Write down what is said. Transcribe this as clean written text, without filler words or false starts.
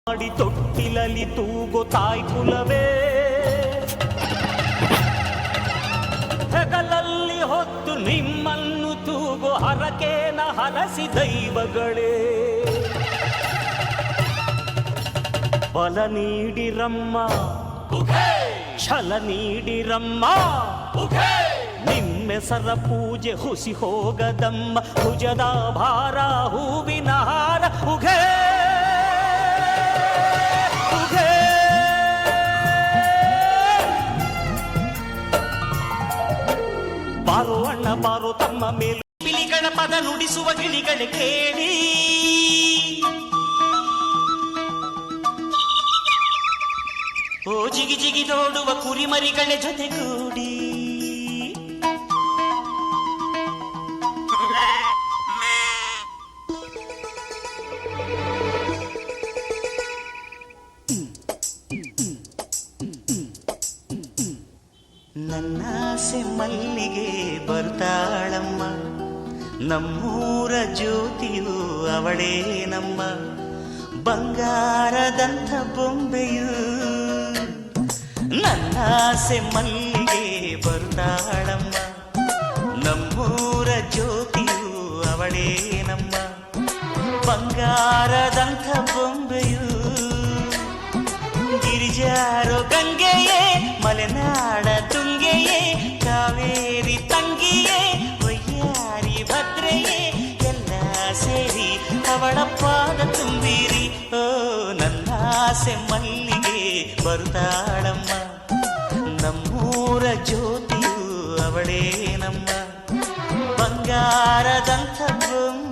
ಮಾಡಿ ತೊಟ್ಟಿಲಲ್ಲಿ ತೂಗೋ ತಾಯಿ ಕುಲವೇ, ಹೆಗಲಲ್ಲಿ ಹೊತ್ತು ನಿಮ್ಮನ್ನು ತೂಗೋ ಹರಕೇನ ಹರಸಿ ದೈವಗಳೇ, ಬಲ ನೀಡಿರಮ್ಮ ಛಲ ನೀಡಿರಮ್ಮ, ನಿಮ್ಮೆಸರ ಪೂಜೆ ಹುಸಿ ಹೋಗದಮ್ಮ, ಭುಜದ ಭಾರ ಹೂವಿನ ಹಾರ ಉಘೇ ಬಾರೋ ಅಣ್ಣ ಬಾರೋ ತಮ್ಮ ಮೇಲು ಪಿಲಿಗಳ ಪದ ನುಡಿಸುವ ಗಿಳಿಗಳ ಕೇಳಿ, ಓ ಜಿಗಿ ಜಿಗಿ ನೋಡುವ ಕುರಿಮರಿಗಳ ಜೊತೆಗೂಡಿ, ನನ್ನಾಸೆ ಮಲ್ಲಿಗೆ ಬರ್ತಾಳಮ್ಮ, ನಮ್ಮೂರ ಜ್ಯೋತಿಯು ಅವಳೇ ನಮ್ಮ, ಬಂಗಾರದಂಥ ಬೊಂಬೆಯು. ನನ್ನಾಸೆ ಮಲ್ಲಿಗೆ ಬರ್ತಾಳಮ್ಮ, ನಮ್ಮೂರ ಜ್ಯೋತಿಯು ಅವಳೇ ನಮ್ಮ, ಬಂಗಾರದಂಥ ಬೊಂಬೆಯು. ಗಿರಿಜಾರೋ ಗಂಗೆಯೇ ಮಲೆನಾಡ ತುಂಗೆಯೇ, ಕಾವೇರಿ ತಂಗಿಯೇ ವಯ್ಯಾರಿ ಭದ್ರೆಯೇ, ಎಲ್ಲ ಸೇರಿ ಅವಳ ಪಾದ ತುಂಬಿರಿ. ಓ ನನ್ನಾಸೆ ಮಲ್ಲಿಗೆ ಬರುತ್ತಾಳಮ್ಮ, ನಮ್ಮೂರ ಜ್ಯೋತಿಯು ಅವಳೇ ನಮ್ಮ, ಬಂಗಾರದಂಥ ಬೊಂಬೆ.